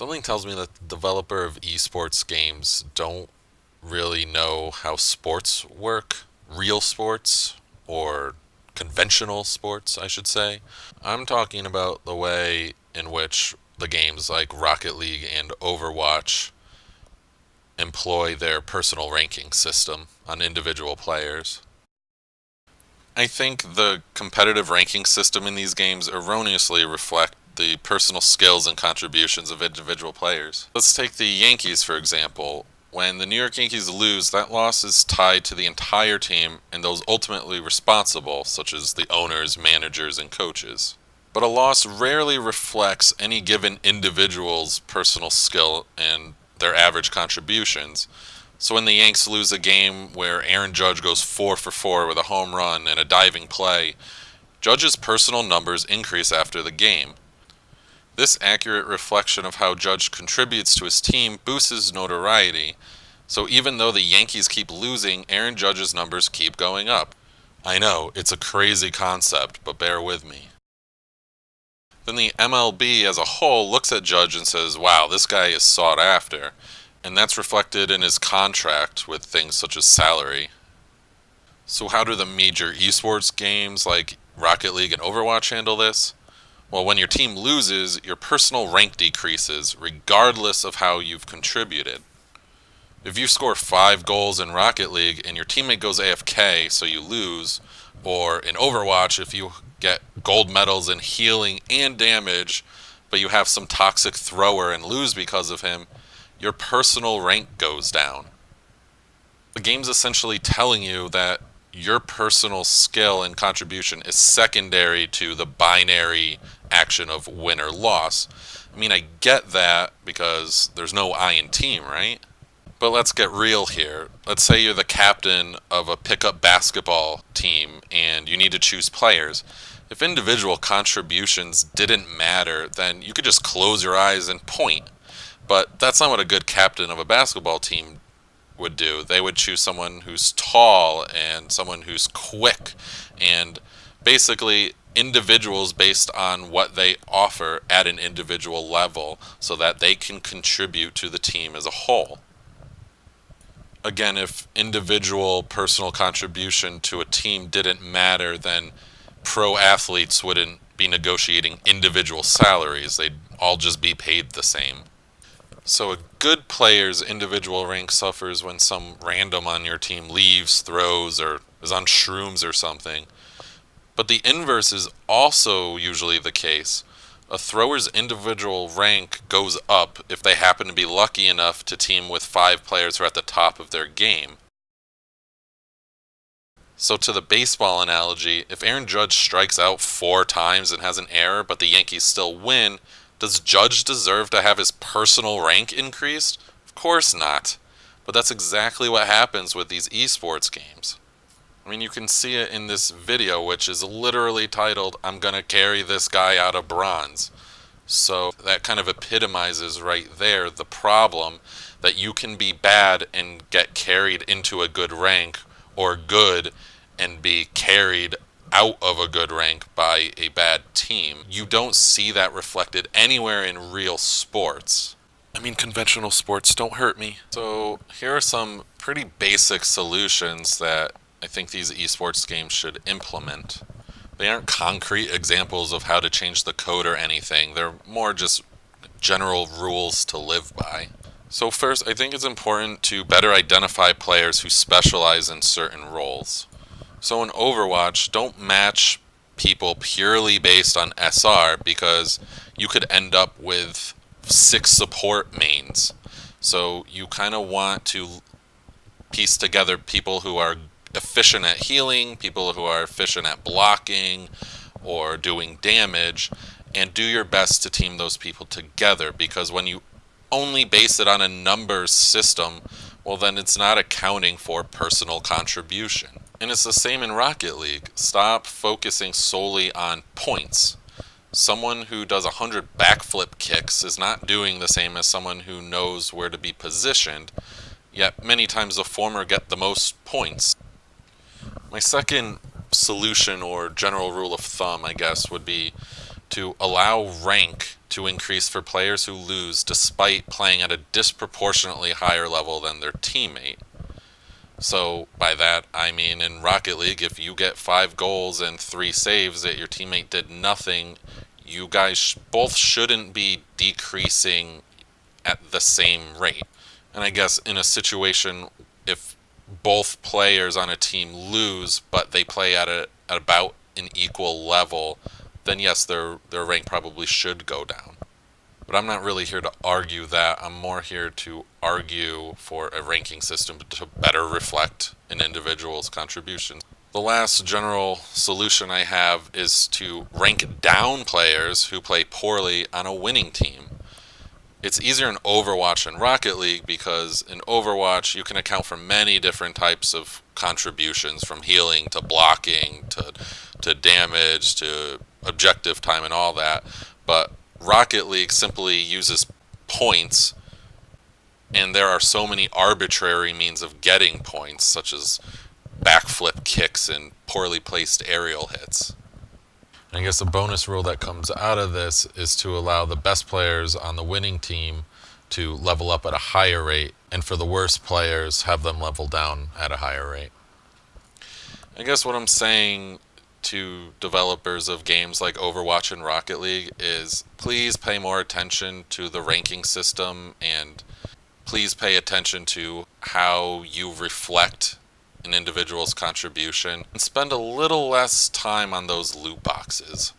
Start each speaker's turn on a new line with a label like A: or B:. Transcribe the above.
A: Something tells me that the developer of esports games don't really know how sports work, real sports, or conventional sports, I should say. I'm talking about the way in which the games like Rocket League and Overwatch employ their personal ranking system on individual players. I think the competitive ranking system in these games erroneously reflect the personal skills and contributions of individual players. Let's take the Yankees, for example. When the New York Yankees lose, that loss is tied to the entire team and those ultimately responsible, such as the owners, managers, and coaches. But a loss rarely reflects any given individual's personal skill and their average contributions. So when the Yanks lose a game where Aaron Judge goes 4 for 4 with a home run and a diving play, Judge's personal numbers increase after the game. This accurate reflection of how Judge contributes to his team boosts his notoriety, so even though the Yankees keep losing, Aaron Judge's numbers keep going up. I know, it's a crazy concept, but bear with me. Then the MLB as a whole looks at Judge and says, wow, this guy is sought after, and that's reflected in his contract with things such as salary. So how do the major esports games like Rocket League and Overwatch handle this? Well, when your team loses, your personal rank decreases, regardless of how you've contributed. If you score 5 goals in Rocket League and your teammate goes AFK, so you lose, or in Overwatch, if you get gold medals in healing and damage, but you have some toxic thrower and lose because of him, your personal rank goes down. The game's essentially telling you that your personal skill and contribution is secondary to the binary action of win or loss. I mean, I get that because there's no I in team, right? But let's get real here. Let's say you're the captain of a pickup basketball team and you need to choose players. If individual contributions didn't matter, then you could just close your eyes and point. But that's not what a good captain of a basketball team would do. They would choose someone who's tall and someone who's quick and basically individuals based on what they offer at an individual level so that they can contribute to the team as a whole. Again, if individual personal contribution to a team didn't matter, then pro athletes wouldn't be negotiating individual salaries. They'd all just be paid the same. So a good player's individual rank suffers when some random on your team leaves, throws, or is on shrooms or something. But the inverse is also usually the case. A thrower's individual rank goes up if they happen to be lucky enough to team with 5 players who are at the top of their game. So to the baseball analogy, if Aaron Judge strikes out 4 times and has an error, but the Yankees still win, does Judge deserve to have his personal rank increased? Of course not. But that's exactly what happens with these esports games. I mean, you can see it in this video, which is literally titled, "I'm gonna carry this guy out of bronze." So that kind of epitomizes right there the problem that you can be bad and get carried into a good rank, or good and be carried out of a good rank by a bad team. You don't see that reflected anywhere in real sports. I mean, conventional sports, don't hurt me. So here are some pretty basic solutions that I think these esports games should implement. They aren't concrete examples of how to change the code or anything. They're more just general rules to live by. So first, I think it's important to better identify players who specialize in certain roles. So in Overwatch, don't match people purely based on SR because you could end up with 6 support mains. So you kind of want to piece together people who are efficient at healing, people who are efficient at blocking or doing damage, and do your best to team those people together, because when you only base it on a numbers system, well then it's not accounting for personal contribution. And it's the same in Rocket League. Stop focusing solely on points. Someone who does 100 backflip kicks is not doing the same as someone who knows where to be positioned, yet many times the former get the most points. My second solution or general rule of thumb, I guess, would be to allow rank to increase for players who lose despite playing at a disproportionately higher level than their teammate. So by that I mean in Rocket League, if you get 5 goals and 3 saves that your teammate did nothing, you guys both shouldn't be decreasing at the same rate. And I guess in a situation, if both players on a team lose but they play at about an equal level, then yes, their rank probably should go down. But I'm not really here to argue that. I'm more here to argue for a ranking system to better reflect an individual's contributions. The last general solution I have is to rank down players who play poorly on a winning team. It's easier in Overwatch and Rocket League because in Overwatch you can account for many different types of contributions, from healing to blocking to damage to objective time and all that. But Rocket League simply uses points, and there are so many arbitrary means of getting points, such as backflip kicks and poorly placed aerial hits. I guess a bonus rule that comes out of this is to allow the best players on the winning team to level up at a higher rate, and for the worst players, have them level down at a higher rate. I guess what I'm saying to developers of games like Overwatch and Rocket League is please pay more attention to the ranking system, and please pay attention to how you reflect an individual's contribution, and spend a little less time on those loot boxes.